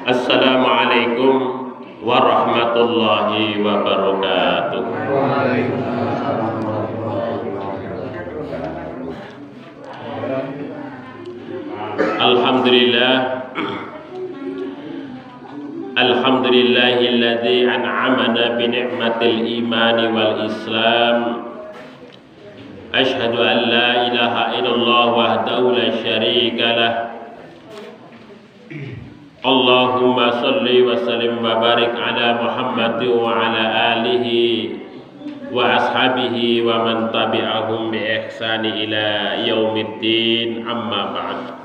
Assalamualaikum warahmatullahi wabarakatuh. Alhamdulillah, alhamdulillahilladzi an'amana bi ni'matil imani wal islam. Asyhadu an la ilaha illallah wahdahu la syarika lah. Allahumma salli wa sallim wa barik ala Muhammad wa ala alihi wa ashabihi wa man tabi'ahum bi ihsani ila yaumiddin, amma ba'd.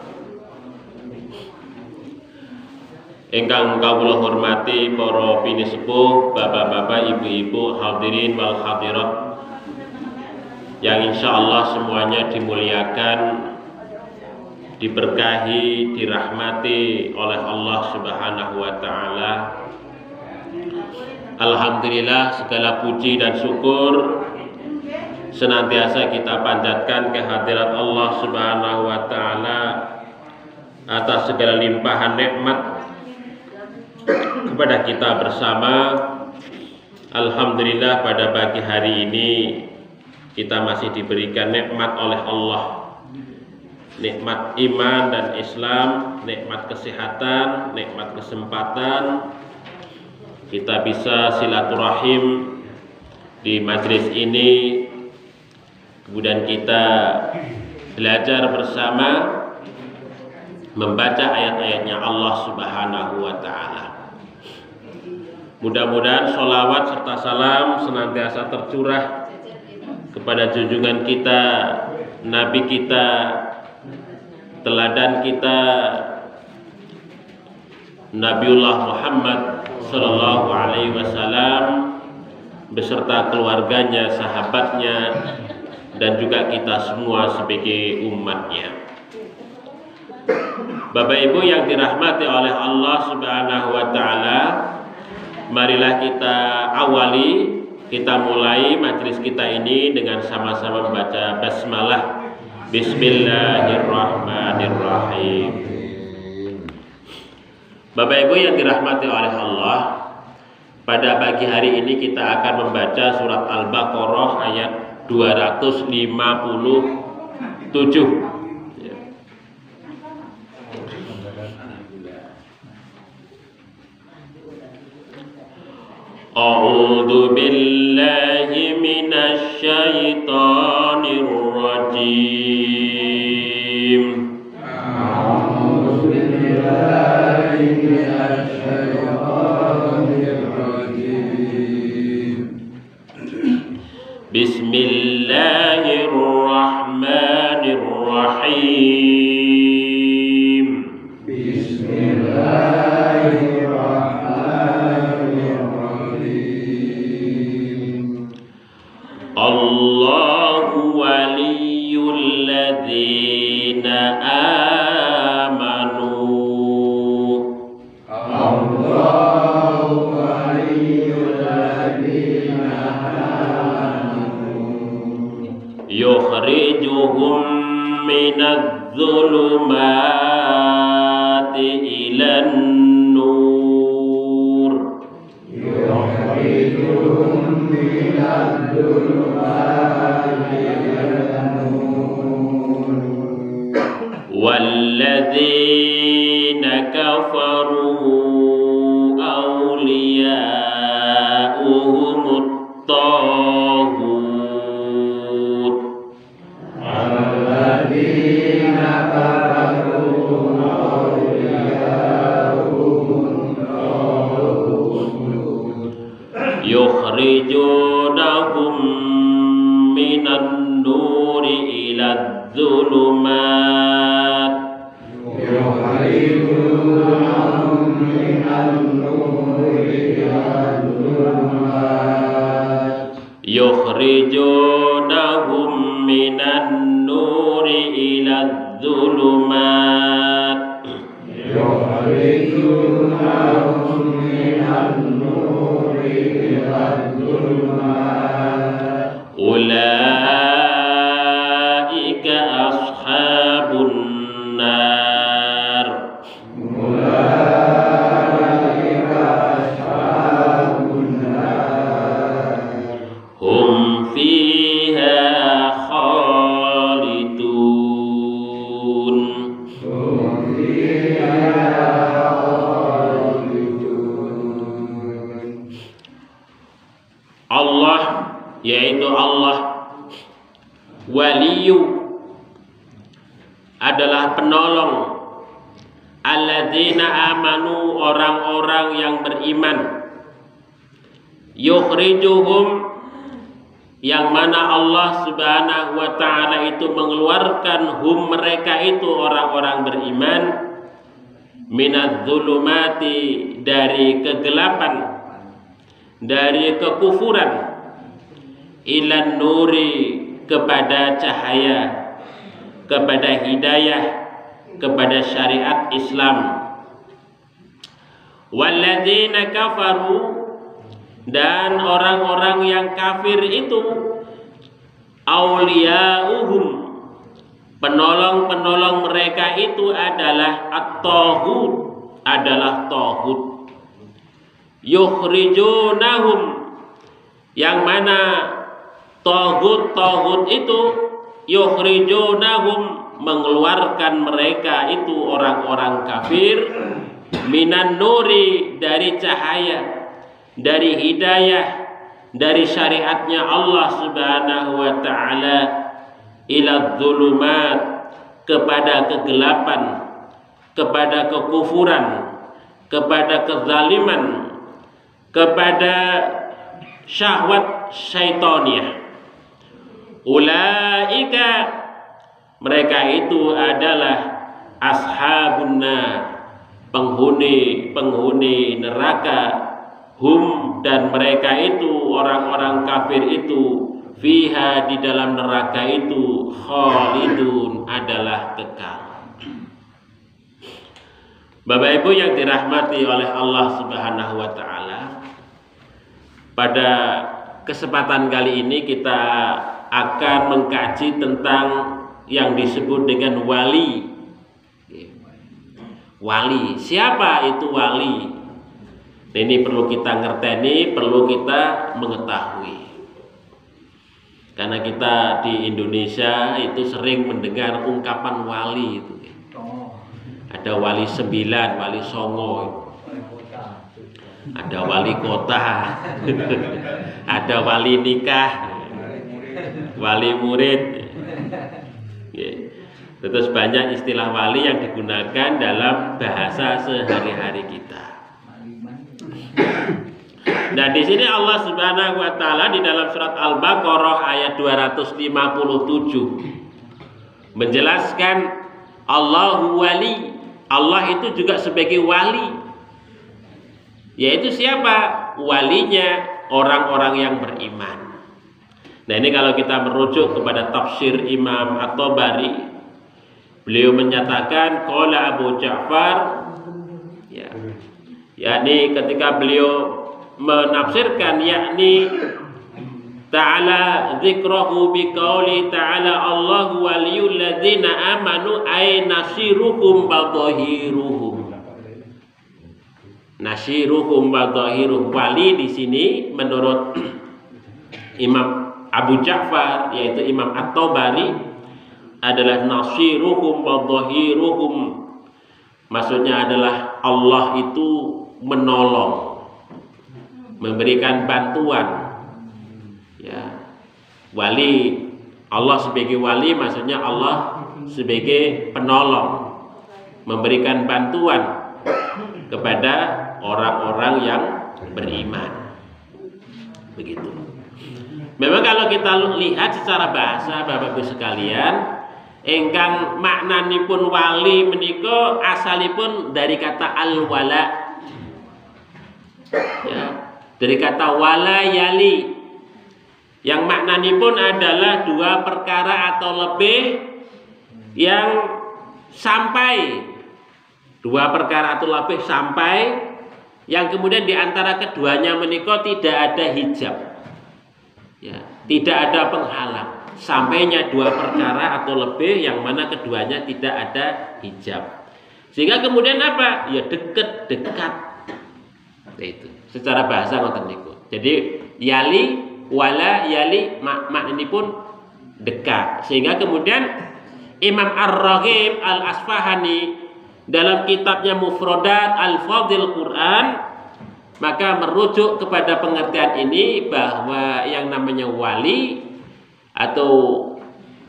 Ingkang kawula hormati para pinisepuh, bapak-bapak, ibu-ibu, hadirin wal hadirat yang insyaallah semuanya dimuliakan, diberkahi, dirahmati oleh Allah Subhanahu wa taala. Alhamdulillah, segala puji dan syukur senantiasa kita panjatkan kehadirat Allah Subhanahu wa taala atas segala limpahan nikmat kepada kita bersama. Alhamdulillah, pada pagi hari ini kita masih diberikan nikmat oleh Allah, nikmat iman dan Islam, nikmat kesehatan, nikmat kesempatan. Kita bisa silaturahim di majelis ini, kemudian kita belajar bersama, membaca ayat-ayatnya Allah Subhanahu wa ta'ala. Mudah-mudahan sholawat serta salam senantiasa tercurah kepada junjungan kita, Nabi kita, teladan kita, Nabiullah Muhammad sallallahu alaihi wasallam beserta keluarganya, sahabatnya, dan juga kita semua sebagai umatnya. Bapak Ibu yang dirahmati oleh Allah Subhanahu wa taala, marilah kita awali, kita mulai majelis kita ini dengan sama-sama membaca basmalah. Bismillahirrahmanirrahim. Bapak Ibu yang dirahmati oleh Allah, pada pagi hari ini kita akan membaca surat Al-Baqarah ayat 257. A'udzu billahi minasy syaithanir rajim. A'udzu billahi minasy syaithanir rajim. Bismillahirrahmanirrahim. Allahu waliyul ladzina amanu. Allahu waliyul ladzina amanu. Yukhrijuhum minadh dhulumati ilan nur. Yukhrijuhum minadh walladzina kafaru awliya'uhumut taghut. Walladzina kafaru awliya'uhumut taghut yukhrijunahum minan nuri ilad dhulumat. Yukhrijunahum minan yukhrijunahum minan nuri ila dzulumat ulaika ashabun nar hum fiha khalidun. Allah, yaitu Allah, waliyu adalah penolong, alladzina amanu, orang-orang yang beriman, yukhrijuhum, yang mana Allah subhanahu wa ta'ala itu mengeluarkan hum, mereka itu orang-orang beriman, minadz zulumati, dari kegelapan, dari kekufuran, ilan nuri, kepada cahaya, kepada hidayah, kepada syariat Islam. Walladzina kafaru, dan orang-orang yang kafir itu, auliyauhum, penolong-penolong mereka itu adalah at-taghut, adalah taghut. Yukhrijunahum, yang mana taghut itu, yukhrijunahum, mengeluarkan mereka itu orang-orang kafir, minan nuri, dari cahaya, dari hidayah, dari syariatnya Allah subhanahu wa ta'ala, ila dzulumat, kepada kegelapan, kepada kekufuran, kepada kezaliman, kepada syahwat syaitaniyah. Ulaika, mereka itu adalah ashabun nar, penghuni neraka. Hum, dan mereka itu, orang-orang kafir itu, fiha, di dalam neraka itu, khalidun, adalah kekal. Bapak Ibu yang dirahmati oleh Allah subhanahu wa ta'ala, pada kesempatan kali ini kita akan mengkaji tentang yang disebut dengan wali. Wali, siapa itu wali? Ini perlu kita ngerteni, perlu kita mengetahui. Karena kita di Indonesia itu sering mendengar ungkapan wali itu. Ada wali 9, wali songo, ada wali kota, ada wali nikah, wali murid. Terus banyak istilah wali yang digunakan dalam bahasa sehari-hari kita. Nah, di sini Allah Subhanahu wa taala di dalam surat Al-Baqarah ayat 257 menjelaskan Allahu wali. Allah itu juga sebagai wali. Yaitu siapa? Walinya orang-orang yang beriman. Nah, ini kalau kita merujuk kepada tafsir Imam At-Tabari, beliau menyatakan qala Abu Ja'far, yakni ketika beliau menafsirkan, yakni ta'ala dzikrahu biqauli ta'ala Allahu waliyul ladzina amanu ay nasiruhum wa dhahiruhum. Nasiruhum wa dhahiruhum, wali di sini menurut Imam Abu Ja'far, yaitu Imam At-Tabari, adalah nasiruhum wa dhahiruhum. Maksudnya adalah Allah itu menolong, memberikan bantuan. Ya, wali, Allah sebagai wali, maksudnya Allah sebagai penolong, memberikan bantuan kepada orang-orang yang beriman. Begitu. Memang kalau kita lihat secara bahasa, Bapak Ibu sekalian, ingkang maknanipun wali menika asalipun dari kata al-wala. Ya, dari kata wala yali. yang maknanipun adalah dua perkara atau lebih yang sampai, dua perkara atau lebih sampai, yang kemudian diantara keduanya menika tidak ada hijab, ya, tidak ada penghalang, sampainya dua perkara atau lebih yang mana keduanya tidak ada hijab, sehingga kemudian apa? Ya dekat. Itu secara bahasa ngoten niku. Jadi yali wala yali maknanya pun dekat, sehingga kemudian Imam Ar-Raghib Al-Asfahani dalam kitabnya Mufradat Al-Fadhil Quran maka merujuk kepada pengertian ini bahwa yang namanya wali atau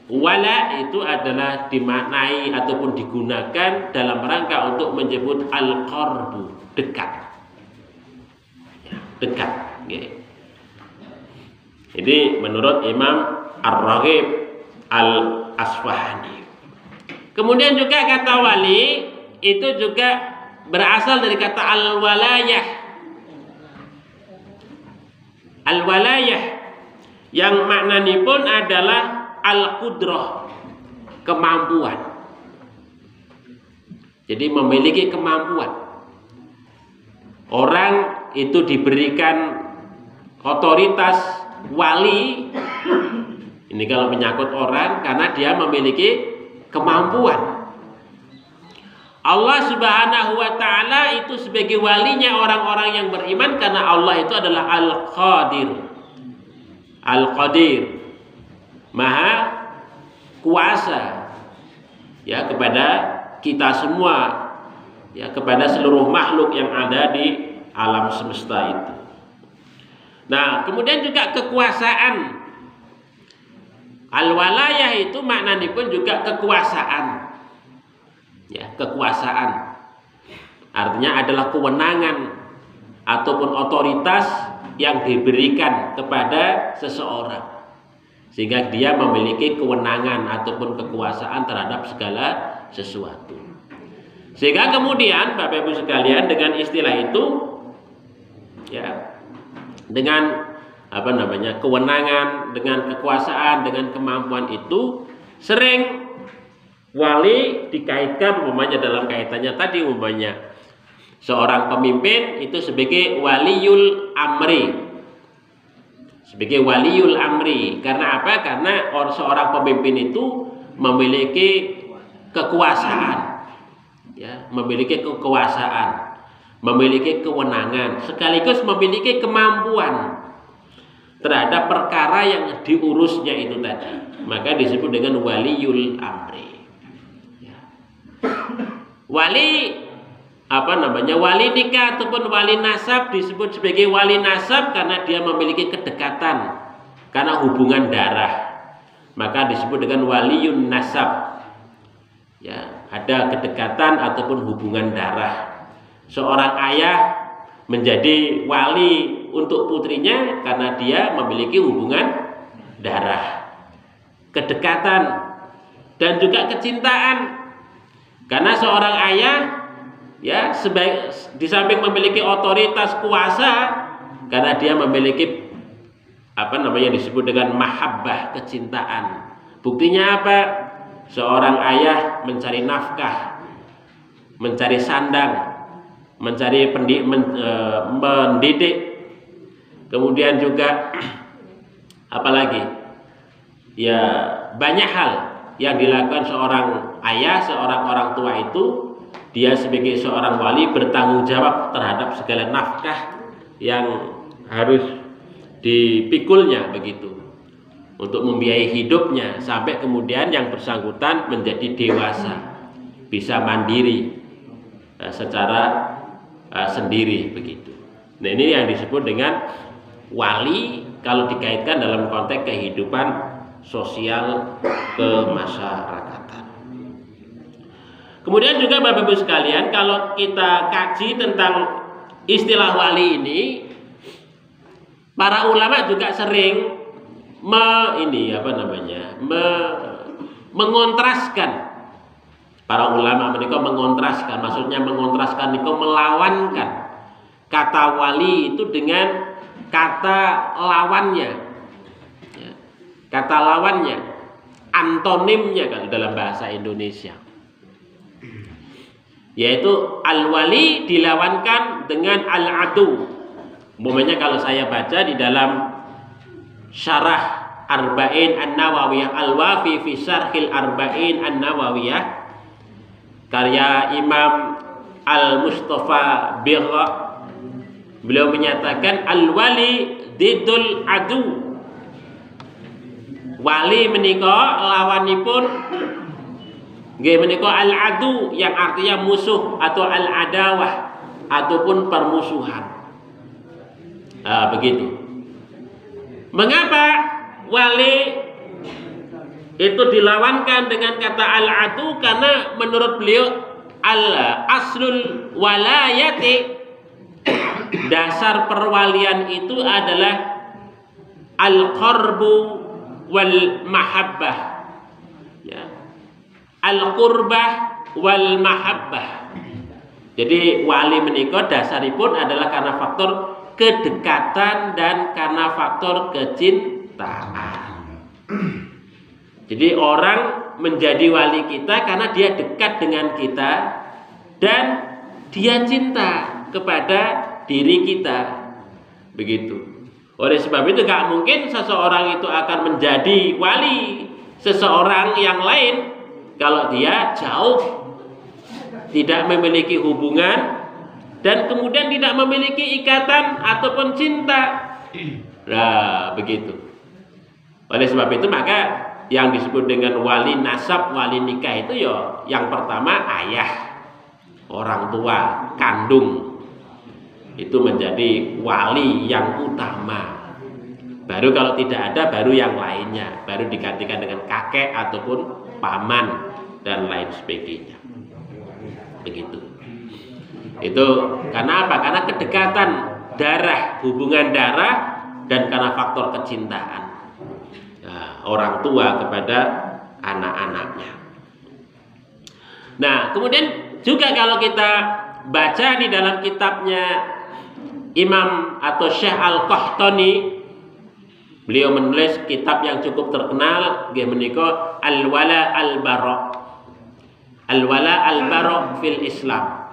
wala itu adalah dimaknai ataupun digunakan dalam rangka untuk menyebut al-qarbu, dekat. Dekat, gitu. Ini menurut Imam Ar-Raghib Al-Asfahani. Kemudian juga kata wali itu juga berasal dari kata al-walayah. Al-walayah yang maknanya pun adalah al-qudrah, kemampuan. Jadi memiliki kemampuan. Orang itu diberikan otoritas wali, ini kalau menyangkut orang, karena dia memiliki kemampuan. Allah Subhanahu wa ta'ala itu sebagai walinya orang-orang yang beriman karena Allah itu adalah Al-Qadir. Al-Qadir, Maha kuasa, ya, kepada kita semua, ya, kepada seluruh makhluk yang ada di alam semesta itu. Nah, kemudian juga kekuasaan. Al-walayah itu maknanya pun juga kekuasaan. Ya, kekuasaan. Artinya adalah kewenangan ataupun otoritas yang diberikan kepada seseorang, sehingga dia memiliki kewenangan ataupun kekuasaan terhadap segala sesuatu. Sehingga kemudian Bapak Ibu sekalian dengan istilah itu, ya, dengan kewenangan, dengan kekuasaan, dengan kemampuan itu sering wali dikaitkan umpamanya dalam kaitannya tadi, umpamanya seorang pemimpin itu sebagai waliul amri. Sebagai waliul amri. Karena apa? Karena seorang pemimpin itu memiliki kekuasaan. Ya, memiliki kekuasaan, memiliki kewenangan, sekaligus memiliki kemampuan terhadap perkara yang diurusnya itu tadi, maka disebut dengan waliul amri. Ya. Wali wali nikah ataupun wali nasab disebut sebagai wali nasab karena dia memiliki kedekatan karena hubungan darah, maka disebut dengan waliun nasab. Ya, ada kedekatan ataupun hubungan darah. Seorang ayah menjadi wali untuk putrinya karena dia memiliki hubungan darah, kedekatan, dan juga kecintaan. Karena seorang ayah, ya, di samping memiliki otoritas kuasa, karena dia memiliki disebut dengan mahabbah, kecintaan. Buktinya apa? Seorang ayah mencari nafkah, mencari sandang, mencari mendidik, kemudian juga apalagi, ya, banyak hal yang dilakukan seorang ayah, seorang orang tua itu. Dia sebagai seorang wali bertanggung jawab terhadap segala nafkah yang harus dipikulnya begitu, untuk membiayai hidupnya sampai kemudian yang bersangkutan menjadi dewasa, bisa mandiri secara sendiri begitu. Nah, ini yang disebut dengan wali kalau dikaitkan dalam konteks kehidupan sosial kemasyarakatan. Kemudian juga Bapak Ibu sekalian, kalau kita kaji tentang istilah wali ini, para ulama juga sering mengontraskan. Para ulama mereka mengontraskan, maksudnya mengontraskan itu melawankan kata wali itu dengan kata lawannya. kata lawannya, antonimnya kalau dalam bahasa Indonesia. Yaitu al-wali dilawankan dengan al-adu. Umpamanya kalau saya baca di dalam syarah Arba'in An-Nawawiyah, Al-Wafi fi Syarhil Arba'in An-Nawawiyah, karya Imam Al-Mustafa Birra, beliau menyatakan al-wali didul adu. Wali menika lawanipun nggih menika al-adu, yang artinya musuh atau al-adawah ataupun permusuhan. Begitu. Mengapa wali itu dilawankan dengan kata al-adu? Karena menurut beliau al-aslul walayati, dasar perwalian itu adalah al-qarbu wal mahabbah, ya. Al-qurbah wal mahabbah. Jadi wali menika dasaripun adalah karena faktor kedekatan dan karena faktor kecintaan. Jadi orang menjadi wali kita karena dia dekat dengan kita dan dia cinta kepada diri kita. Begitu. Oleh sebab itu gak mungkin seseorang itu akan menjadi wali seseorang yang lain kalau dia jauh, tidak memiliki hubungan, dan kemudian tidak memiliki ikatan ataupun cinta. Nah, begitu. Oleh sebab itu maka yang disebut dengan wali nasab, wali nikah itu ya yang pertama ayah, orang tua kandung. Itu menjadi wali yang utama. Baru kalau tidak ada baru yang lainnya, baru digantikan dengan kakek ataupun paman dan lain sebagainya. Begitu. Itu karena apa? Karena kedekatan darah, hubungan darah, dan karena faktor kecintaan, nah, orang tua kepada anak-anaknya. Nah, kemudian juga kalau kita baca di dalam kitabnya Imam atau Syekh Al-Qahtani, beliau menulis kitab yang cukup terkenal, dia menika Al-Wala Al-Bara'. Al-Wala Al-Bara' fil Islam.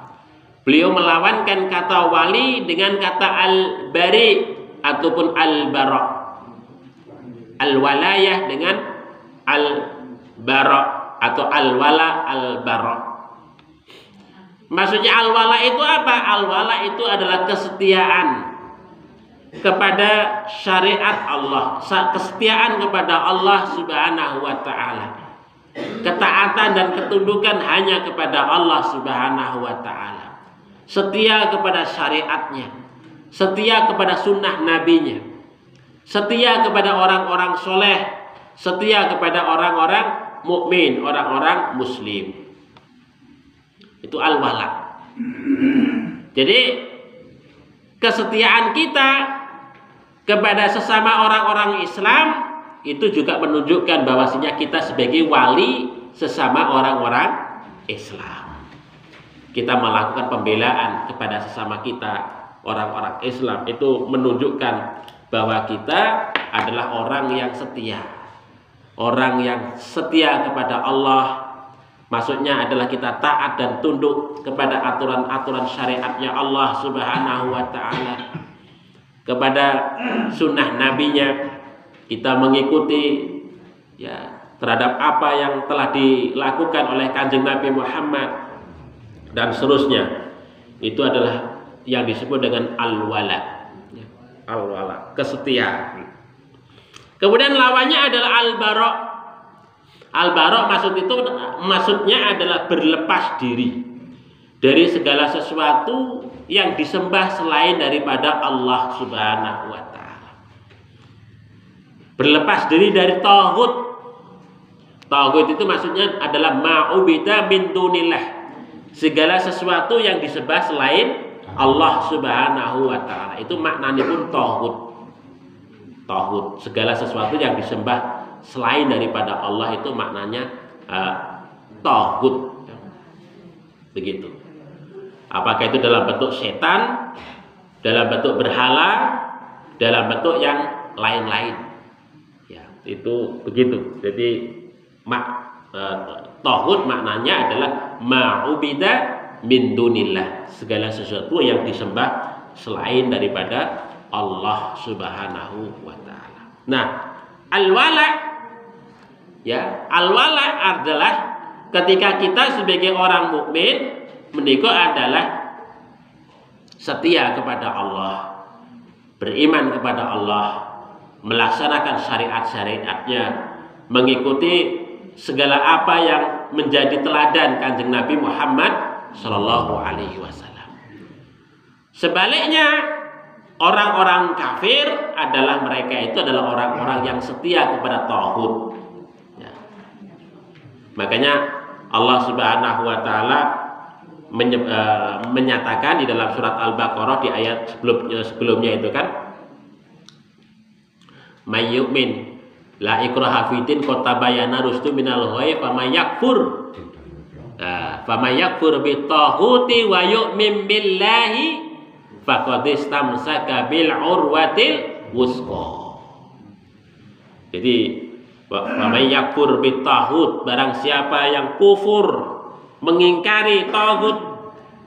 Beliau melawankan kata wali dengan kata al-bari ataupun al-bara'. Al-walayah dengan al-bara' atau al-wala al-bara'. Maksudnya al-wala itu apa? Al-wala itu adalah kesetiaan kepada syariat Allah, kesetiaan kepada Allah Subhanahu wa ta'ala. Ketaatan dan ketundukan hanya kepada Allah Subhanahu wa ta'ala. Setia kepada syariatnya, setia kepada sunnah nabinya, setia kepada orang-orang soleh, setia kepada orang-orang mukmin, orang-orang muslim. Itu al-wala. Jadi kesetiaan kita kepada sesama orang-orang Islam itu juga menunjukkan bahwasanya kita sebagai wali sesama orang-orang Islam. Kita melakukan pembelaan kepada sesama kita orang-orang Islam, itu menunjukkan bahwa kita adalah orang yang setia. Orang yang setia kepada Allah, maksudnya adalah kita taat dan tunduk kepada aturan-aturan syariatnya Allah Subhanahu wa ta'ala, kepada sunnah nabinya. Kita mengikuti ya terhadap apa yang telah dilakukan oleh Kanjeng Nabi Muhammad dan seterusnya. Itu adalah yang disebut dengan al-wala. Al-wala, kesetiaan. Kemudian lawannya adalah al-bara'. Al-bara' maksudnya adalah berlepas diri dari segala sesuatu yang disembah selain daripada Allah Subhanahu wa ta'ala. Berlepas diri dari tauhid. Tauhid itu maksudnya adalah ma'ubida min dunillah, segala sesuatu yang disembah selain Allah Subhanahu wa ta'ala. Itu maknanya pun tauhid. Tauhid, segala sesuatu yang disembah selain daripada Allah, itu maknanya tauhid. Begitu. Apakah itu dalam bentuk setan, dalam bentuk berhala, dalam bentuk yang lain-lain. Ya. Itu begitu. Jadi tauhid maknanya adalah ma'ubida min dunillah, segala sesuatu yang disembah selain daripada Allah Subhanahu wa taala. Nah, al-wala ya, al-wala adalah ketika kita sebagai orang mukmin menika adalah setia kepada Allah, beriman kepada Allah, melaksanakan syariat-syariatnya, mengikuti segala apa yang menjadi teladan Kanjeng Nabi Muhammad sallallahu alaihi wasallam. Sebaliknya, orang-orang kafir adalah mereka itu adalah orang-orang yang setia kepada tauhid. Ya. Makanya Allah Subhanahu wa taala menyatakan di dalam surat Al-Baqarah di ayat sebelumnya itu kan, may yu'min la ikraha fiddin qad tabayyana rusdu minal ghayy faman yakfur bi taghuti wa yu'min billahi faqad istamsaka bil urwatil wusqa. Jadi faman yakfur bi taghut, barang siapa yang kufur mengingkari taghut,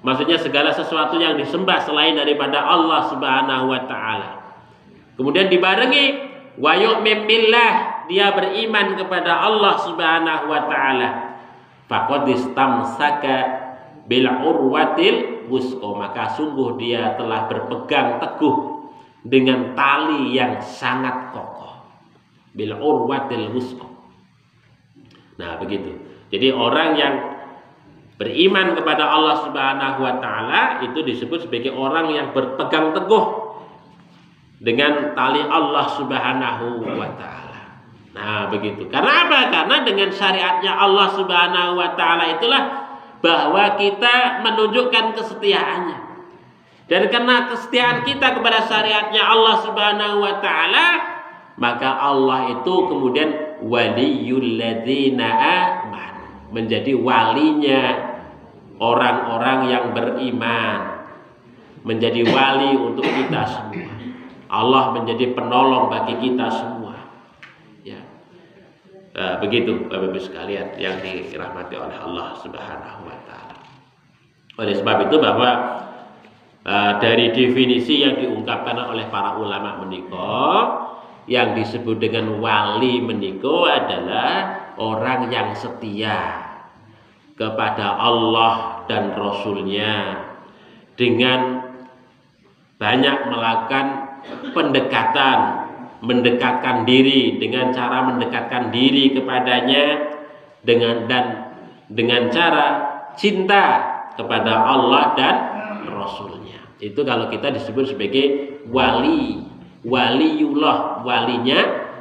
maksudnya segala sesuatu yang disembah selain daripada Allah Subhanahu wa taala. Kemudian dibarengi wa yu'min billah, dia beriman kepada Allah Subhanahu wa taala. Faqad istamsaka bil urwatil wusqa, maka sungguh dia telah berpegang teguh dengan tali yang sangat kokoh. Bil urwatil wusqa. Nah, begitu. Jadi orang yang beriman kepada Allah Subhanahu wa taala itu disebut sebagai orang yang berpegang teguh dengan tali Allah Subhanahu wa taala. Nah, begitu. Karena apa? Karena dengan syariatnya Allah Subhanahu wa taala itulah bahwa kita menunjukkan kesetiaannya. Dan karena kesetiaan kita kepada syariatnya Allah Subhanahu wa taala, maka Allah itu kemudian waliyul ladzina amanu, menjadi walinya orang-orang yang beriman, menjadi wali untuk kita semua. Allah menjadi penolong bagi kita semua. Ya. Begitu Bapak Ibu sekalian yang dirahmati oleh Allah Subhanahu wa taala. Oleh sebab itu bahwa dari definisi yang diungkapkan oleh para ulama menika, yang disebut dengan wali menika adalah orang yang setia kepada Allah dan Rasul-Nya dengan banyak melakukan pendekatan, mendekatkan diri dengan cara mendekatkan diri kepadanya dengan cara cinta kepada Allah dan Rasul-Nya. Itu kalau kita disebut sebagai wali, waliullah, walinya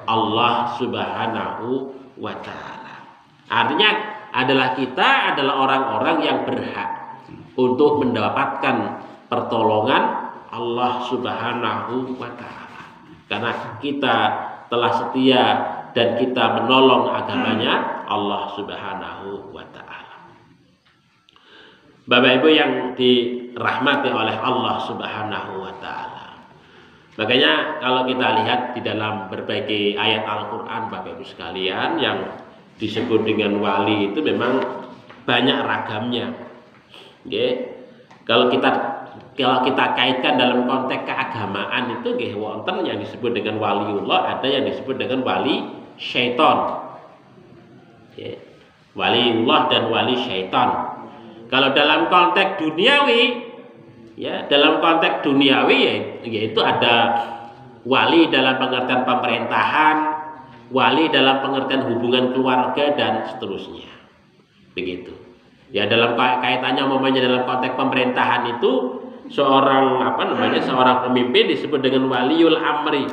Allah Subhanahu wa taala. Artinya adalah kita adalah orang-orang yang berhak untuk mendapatkan pertolongan Allah Subhanahu wa taala. Karena kita telah setia dan kita menolong agamanya Allah Subhanahu wa taala. Bapak Ibu yang dirahmati oleh Allah Subhanahu wa taala. Makanya kalau kita lihat di dalam berbagai ayat Al-Qur'an Bapak Ibu sekalian, yang disebut dengan wali itu memang banyak ragamnya. Nggih. Kalau kita kaitkan dalam konteks keagamaan itu nggih wonten yang disebut dengan waliullah, ada yang disebut dengan wali syaitan. Nggih. Waliullah dan wali syaitan. Kalau dalam konteks duniawi, ya, dalam konteks duniawi yaitu ada wali dalam pengertian pemerintahan, wali dalam pengertian hubungan keluarga dan seterusnya. Begitu. Ya, dalam kaitannya umpamanya dalam konteks pemerintahan itu seorang seorang pemimpin disebut dengan waliul amri.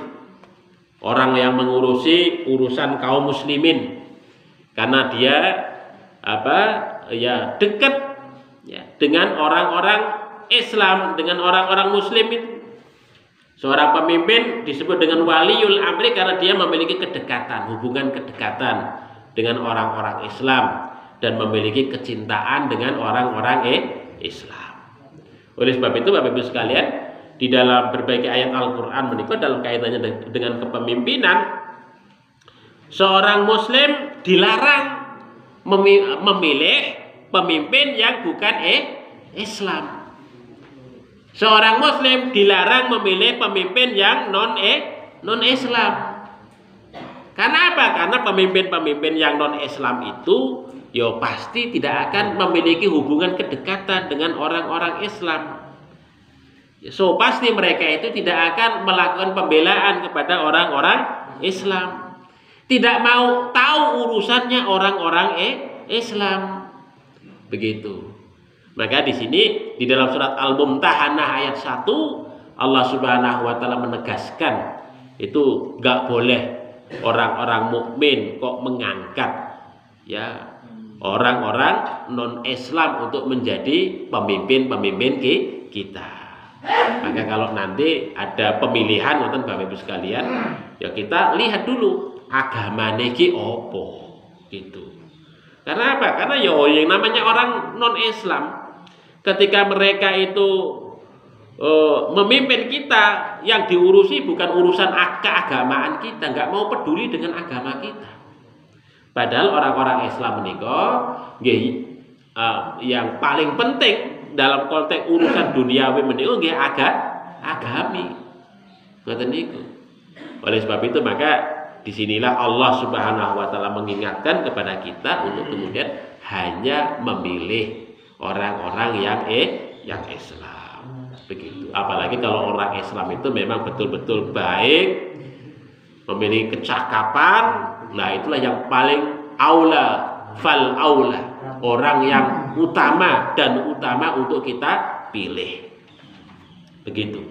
Orang yang mengurusi urusan kaum muslimin. Karena dia dekat ya dengan orang-orang Islam, dengan orang-orang muslim itu. Seorang pemimpin disebut dengan waliul amri karena dia memiliki kedekatan, hubungan kedekatan dengan orang-orang Islam dan memiliki kecintaan dengan orang-orang Islam. Oleh sebab itu Bapak Ibu sekalian, di dalam berbagai ayat Al-Qur'an menika dalam kaitannya dengan kepemimpinan, Seorang muslim dilarang memilih pemimpin yang bukan Islam. Seorang muslim dilarang memilih pemimpin yang non-Islam. Karena apa? Karena pemimpin-pemimpin yang non-Islam itu pasti tidak akan memiliki hubungan kedekatan dengan orang-orang Islam. So pasti mereka itu tidak akan melakukan pembelaan kepada orang-orang Islam. Tidak mau tahu urusannya orang-orang Islam. Begitu. Maka di sini di dalam surat Al-Mumtahanah ayat 1 Allah Subhanahu wa taala menegaskan itu enggak boleh orang-orang mukmin kok mengangkat orang-orang non-Islam untuk menjadi pemimpin-pemimpin kita. Maka kalau nanti ada pemilihan wonten Bapak Ibu sekalian, kita lihat dulu agamane ki opo gitu. Karena apa? Karena yang namanya orang non-Islam ketika mereka itu memimpin kita, yang diurusi bukan urusan keagamaan kita, nggak mau peduli dengan agama kita. Padahal orang-orang Islam menika yang paling penting dalam konteks urusan duniawi menika nggih agami. Ngoten niku. Oleh sebab itu maka disinilah Allah Subhanahu wa taala mengingatkan kepada kita untuk kemudian hanya memilih orang-orang yang Islam. Begitu. Apalagi kalau orang Islam itu memang betul-betul baik, memiliki kecakapan, nah itulah yang paling aula, fal aula, orang yang utama untuk kita pilih. Begitu.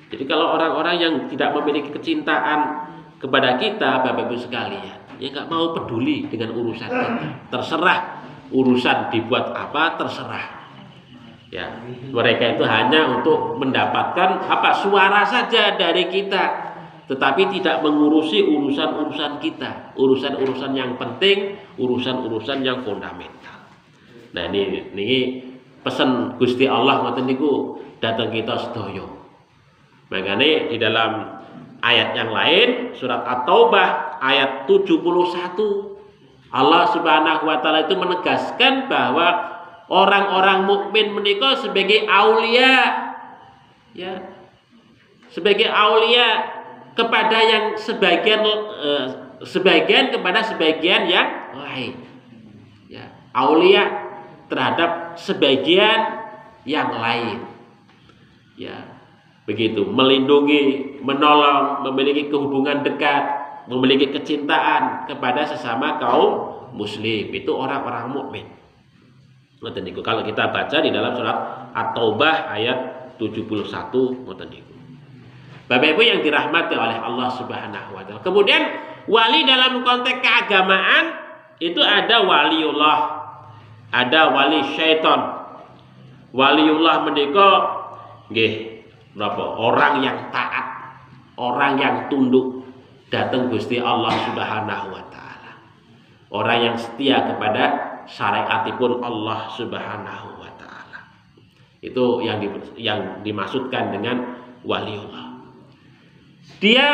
Jadi kalau orang-orang yang tidak memiliki kecintaan kepada kita, Bapak Ibu sekalian, nggak mau peduli dengan urusan kita. Terserah urusan dibuat apa, terserah. Mereka itu hanya untuk mendapatkan suara saja dari kita, tetapi tidak mengurusi urusan-urusan kita, urusan-urusan yang penting, urusan-urusan yang fundamental. Nah ini pesan Gusti Allah ngoten niku datang kita sedaya. Makanya di dalam ayat yang lain surat At-Taubah ayat 71 Allah Subhanahu wa taala itu menegaskan bahwa orang-orang mukmin menika sebagai aulia sebagai aulia kepada yang sebagian kepada sebagian yang lain. Aulia terhadap sebagian yang lain. Begitu, melindungi, menolong, memiliki kehubungan dekat, memiliki kecintaan kepada sesama kaum muslim. Itu orang-orang mukmin. Ngoten niku. Kalau kita baca di dalam surat At-Taubah ayat 71 ngoten niku. Bapak Ibu yang dirahmati oleh Allah Subhanahu wa taala. Kemudian wali dalam konteks keagamaan itu ada waliullah, ada wali syaitan. Waliullah menika nggih orang yang taat, orang yang tunduk datang Gusti Allah Subhanahu wa taala. Orang yang setia kepada syariatipun Allah Subhanahu wa taala. Itu yang dimaksudkan dengan waliullah. Dia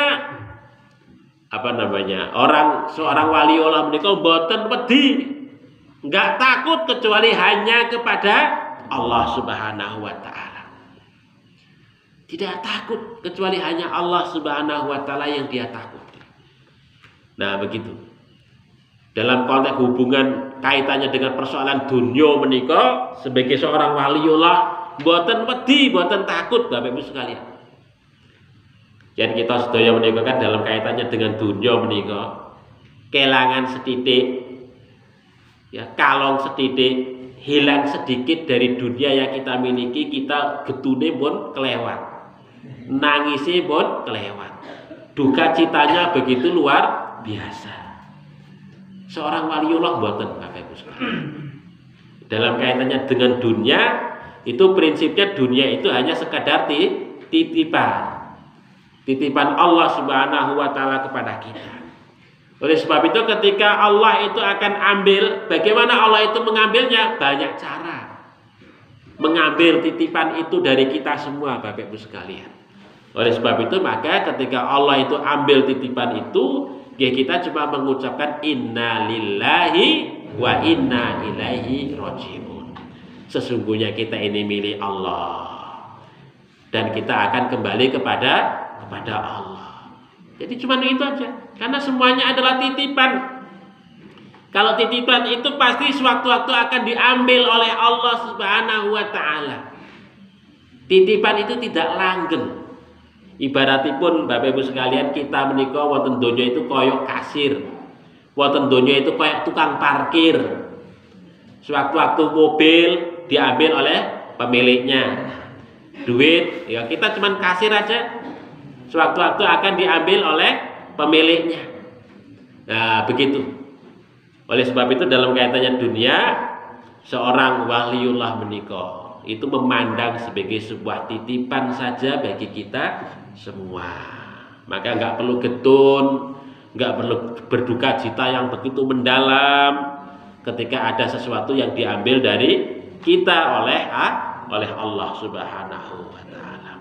seorang waliullah menika mboten wedi, enggak takut kecuali hanya kepada Allah Subhanahu wa taala. Tidak takut kecuali hanya Allah Subhanahu wa taala yang dia takuti. Nah, begitu. Dalam konteks hubungan kaitannya dengan persoalan dunia menika sebagai seorang waliullah mboten wedi, mboten takut Bapak Ibu sekalian. Jadi kita sedaya menika kan dalam kaitannya dengan dunia menika kelangan setitik kalong setitik, hilang sedikit dari dunia yang kita miliki, kita getune pun kelewat. Nangisnya pun kelewat. Duka citanya begitu luar biasa. Seorang waliullah mboten Bapak Ibu sekalian. Dalam kaitannya dengan dunia, itu prinsipnya dunia itu hanya sekadar titipan. Titipan Allah Subhanahu wa taala kepada kita. Oleh sebab itu ketika Allah itu akan ambil, bagaimana Allah itu mengambilnya? Banyak cara mengambil titipan itu dari kita semua Bapak Ibu sekalian. Oleh sebab itu maka ketika Allah itu ambil titipan itu, Kita cuma mengucapkan inna lillahi wa inna ilaihi rajiun. Sesungguhnya kita ini milik Allah dan kita akan kembali kepada Allah. Jadi cuma itu aja. Karena semuanya adalah titipan. Kalau titipan itu pasti sewaktu-waktu akan diambil oleh Allah Subhanahu wa taala. Titipan itu tidak langgeng. Ibaratipun Bapak Ibu sekalian, kita menika wonten donya itu koyok kasir. Wonten donya itu koyok tukang parkir. Sewaktu-waktu mobil diambil oleh pemiliknya. Duit, ya kita cuman kasir aja. Sewaktu-waktu akan diambil oleh pemiliknya. Nah, begitu. Oleh sebab itu dalam kaitannya dunia, seorang waliullah menika itu memandang sebagai sebuah titipan saja bagi kita semua. Maka nggak perlu getun, nggak perlu berduka cita yang begitu mendalam ketika ada sesuatu yang diambil dari kita oleh Allah Subhanahu wa taala.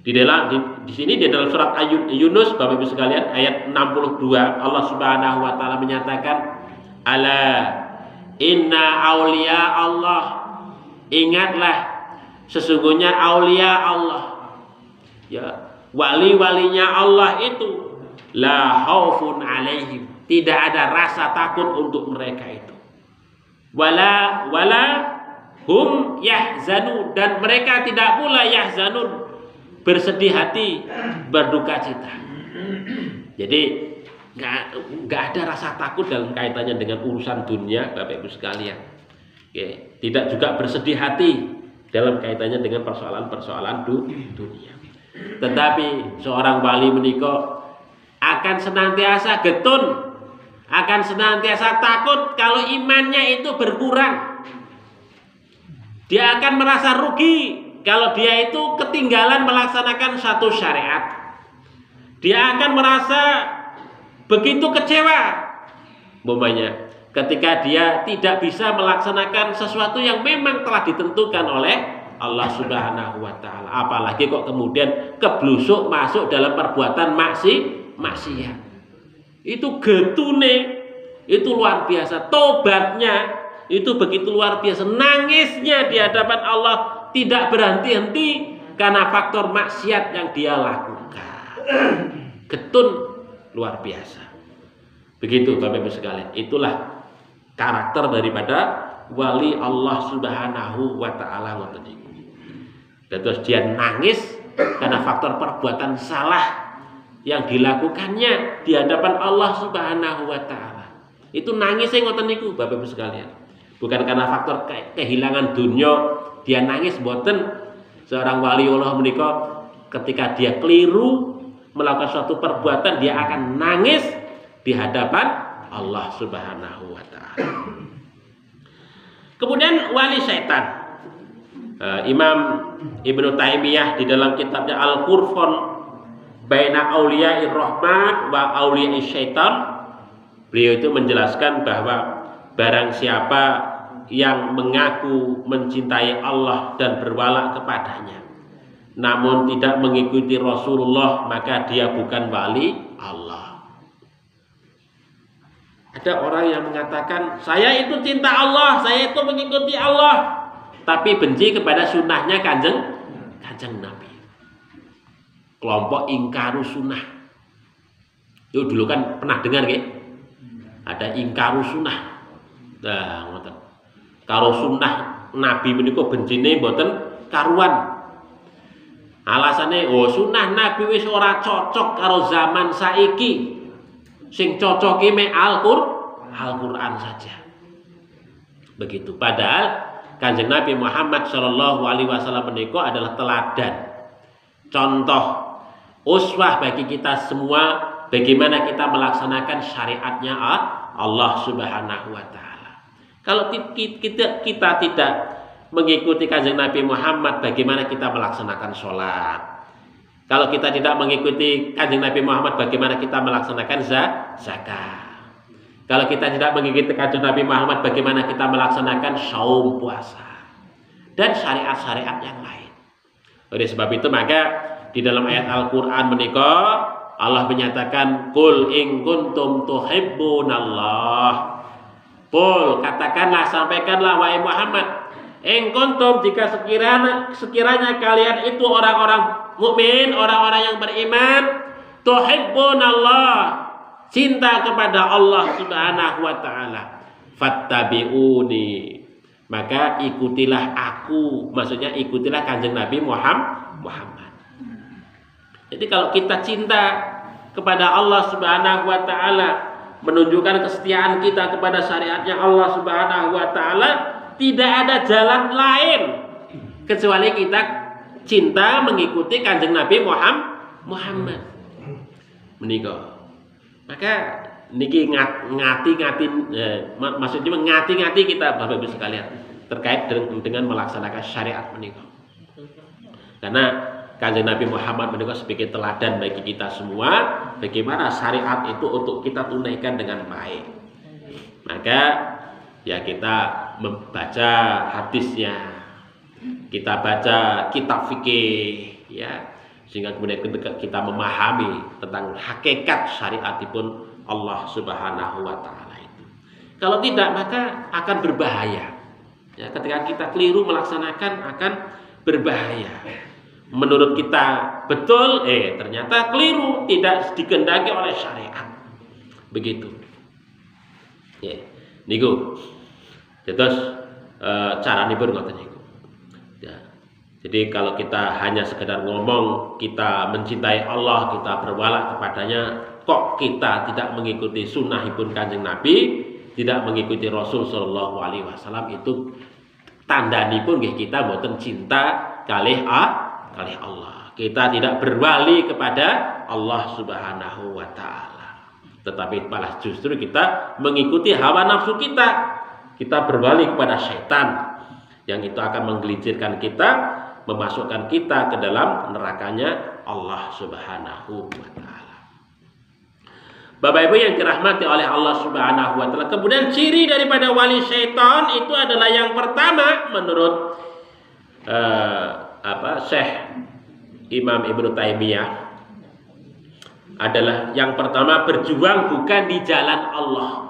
Di sini di dalam surat Yunus Bapak Ibu sekalian ayat 62 Allah Subhanahu wa taala menyatakan, ala inna auliya Allah, ingatlah sesungguhnya aulia Allah, ya wali-walinya Allah itu la khaufun alaihim, tidak ada rasa takut untuk mereka itu, wala hum yahzanun, dan mereka tidak pula yahzanun, bersedih hati, berduka cita. Jadi nggak ada rasa takut dalam kaitannya dengan urusan dunia Bapak Ibu sekalian. Oke. Tidak juga bersedih hati dalam kaitannya dengan persoalan-persoalan dunia. Tetapi seorang wali menika akan senantiasa getun, akan senantiasa takut kalau imannya itu berkurang. Dia akan merasa rugi kalau dia itu ketinggalan melaksanakan satu syariat. Dia akan merasa begitu kecewa, umpamanya ketika dia tidak bisa melaksanakan sesuatu yang memang telah ditentukan oleh Allah Subhanahu wa taala. Apalagi kok kemudian keblusuk masuk dalam perbuatan maksiat. Itu getune itu luar biasa, tobatnya itu begitu luar biasa, nangisnya di hadapan Allah tidak berhenti-henti karena faktor maksiat yang dia lakukan. Getun luar biasa. Begitu Bapak Ibu sekalian. Itulah karakter daripada wali Allah Subhanahu wa taala ngoten niku. Dan terus dia nangis karena faktor perbuatan salah yang dilakukannya di hadapan Allah Subhanahu wa taala. Itu nangisnya ngoten niku Bapak Ibu sekalian. Bukan karena faktor kehilangan dunia dia nangis, mboten. Seorang wali Allah menika ketika dia keliru melakukan suatu perbuatan, dia akan nangis di hadapan Allah Subhanahu wa taala. Kemudian wali setan. Imam Ibnu Taimiyah di dalam kitabnya Al-Qur'an Baina Auliya'ir Rahman wa Auliya'is Syaitan, beliau itu menjelaskan bahwa barang siapa yang mengaku mencintai Allah dan berwala kepadanya namun tidak mengikuti Rasulullah, maka dia bukan wali Allah. Ada orang yang mengatakan, saya itu cinta Allah, saya itu mengikuti Allah, tapi benci kepada sunnahnya kanjeng Nabi. Kelompok ingkaru sunnah. Itu dulu kan pernah dengar nggih? Ada ingkaru sunnah. Nah, ngoten. Karo sunnah Nabi menika bencine mboten karuan. Alasannya, sunnah Nabi wis ora cocok karo zaman saiki. Sing cocoke mek Al-Qur'an saja. Begitu. Padahal Kanjeng Nabi Muhammad Shallallahu alaihi wasallam menika adalah teladan, contoh, uswah bagi kita semua bagaimana kita melaksanakan syariatnya Allah Subhanahu wa taala. Kalau kita tidak mengikuti Kanjeng Nabi Muhammad, bagaimana kita melaksanakan sholat? Kalau kita tidak mengikuti Kanjeng Nabi Muhammad, bagaimana kita melaksanakan zakat? Kalau kita tidak mengikuti Kanjeng Nabi Muhammad, bagaimana kita melaksanakan saum puasa dan syariat-syariat yang lain? Oleh sebab itu maka di dalam ayat Al-Qur'an menika Allah menyatakan qul in kuntum tuhibbunallah. Qul, katakanlah, sampaikanlah wahai Muhammad, in kuntum, jika sekiranya kalian itu orang-orang mukmin, orang-orang yang beriman, tuhibbunallah, cinta kepada Allah Subhanahu wa taala, fattabi'uni, maka ikutilah aku, maksudnya ikutilah Kanjeng Nabi Muhammad. Jadi kalau kita cinta kepada Allah Subhanahu wa taala, menunjukkan kesetiaan kita kepada syariatnya Allah Subhanahu wa taala, tidak ada jalan lain kecuali kita cinta mengikuti Kanjeng Nabi Muhammad. Menika. Maka niki maksudnya ngati-ngati kita Bapak Ibu sekalian terkait dengan melaksanakan syariat menika. Karena Kanjeng Nabi Muhammad menika sebagai teladan bagi kita semua bagaimana syariat itu untuk kita tunaikan dengan baik. Maka ya kita membaca hadisnya, kita baca kitab fikih, ya, sehingga kemudian kita memahami tentang hakikat syariatipun Allah Subhanahu wa taala itu. Kalau tidak, maka akan berbahaya. Ya, ketika kita keliru melaksanakan akan berbahaya. Menurut kita betul, ternyata keliru, tidak dikehendaki oleh syariat. Begitu. Ya, niku. Terus caranipun ngoten niku. Ya. Jadi kalau kita hanya sekedar ngomong kita mencintai Allah, kita berwala kepadanya, kok kita tidak mengikuti sunnahipun Kanjeng Nabi, tidak mengikuti Rasul sallallahu alaihi wasallam, itu tandanipun nggih kita mboten cinta kalih Allah. Kita tidak berwali kepada Allah Subhanahu wa taala. Tetapi malah justru kita mengikuti hawa nafsu kita. Kita berwali kepada syaitan yang itu akan menggelincirkan kita, memasukkan kita ke dalam nerakanya Allah Subhanahu wa taala. Bapak Ibu yang dirahmati oleh Allah Subhanahu wa taala, kemudian ciri daripada wali syaitan itu adalah yang pertama menurut Syekh Imam Ibnu Taimiyah adalah yang pertama berjuang bukan di jalan Allah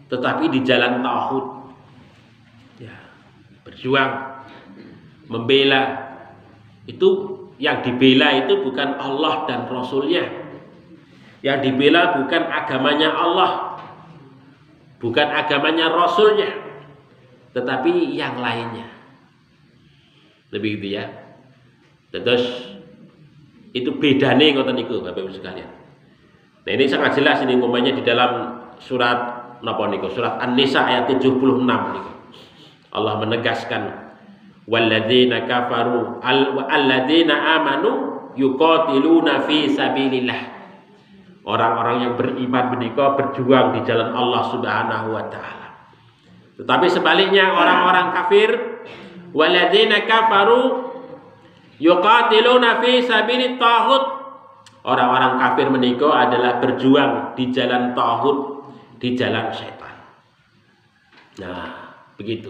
tetapi di jalan tauhid. Ya, berjuang membela, itu yang dibela itu bukan Allah dan Rasulnya, yang dibela bukan agamanya Allah, bukan agamanya Rasulnya, tetapi yang lainnya. Lebih gitu ya. Terus itu bedane ngoten niku Bapak Ibu sekalian. Nah, ini sangat jelas ini umpamanya di dalam surat napa niku, surat An-Nisa ayat 76 niku. Allah menegaskan walladzina kafaru alladzina amanu yuqatiluna fi sabilillah. Orang-orang yang beriman menika berjuang di jalan Allah Subhanahu wa taala. Tetapi sebaliknya orang-orang kafir walladzina kafaru yuqatiluna fi sabilit taghut. Orang-orang kafir menika adalah berjuang di jalan taghut, di jalan setan. Nah, begitu.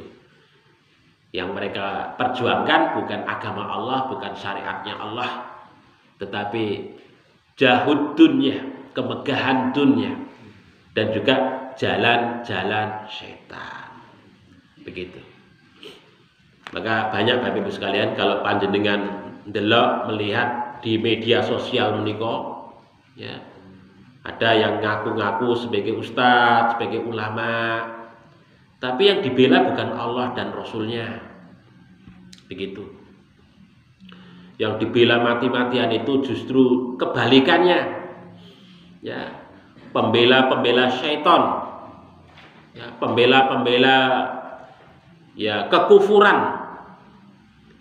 Yang mereka perjuangkan bukan agama Allah, bukan syariatnya Allah, tetapi jahud dunia, kemegahan dunia, dan juga jalan-jalan setan. Begitu. Maka banyak Bapak Ibu sekalian kalau panjenengan ndelok melihat di media sosial menika, ya, ada yang ngaku-ngaku sebagai ustadz, sebagai ulama, tapi yang dibela bukan Allah dan Rasulnya. Begitu. Yang dibela mati-matian itu justru kebalikannya. Ya, pembela-pembela syaitan. Ya, pembela-pembela ya kekufuran.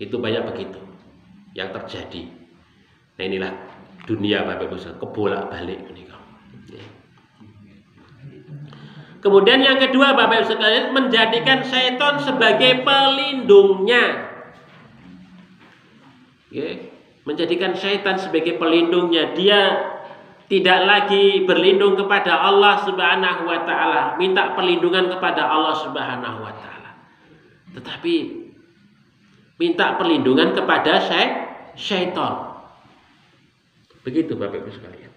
Itu banyak begitu yang terjadi. Nah, inilah dunia Bapak Ibu sekalian, kebolak-balik menika. Kemudian yang kedua Bapak Ibu sekalian, menjadikan syaitan sebagai pelindungnya. Menjadikan syaitan sebagai pelindungnya. Dia tidak lagi berlindung kepada Allah Subhanahu wa taala, minta perlindungan kepada Allah Subhanahu wa taala, tetapi minta perlindungan kepada syaitan. Begitu Bapak Ibu sekalian.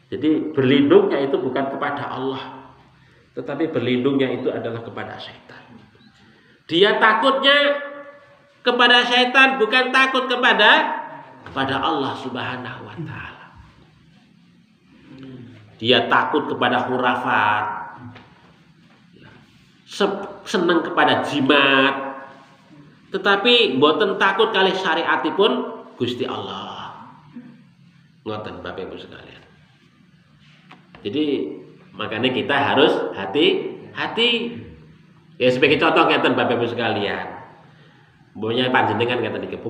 Jadi berlindungnya itu bukan kepada Allah, tetapi berlindungnya itu adalah kepada syaitan. Dia takutnya kepada syaitan, bukan takut kepada Allah Subhanahu wa taala. Dia takut kepada khurafat, senang kepada jimat, tetapi mboten takut kali syariatipun Gusti Allah. Ngoten Bapak Ibu sekalian. Jadi makanya kita harus hati-hati. Ya sebagai contoh ngeten Bapak Ibu sekalian. Punya panjenengan ngeten iki,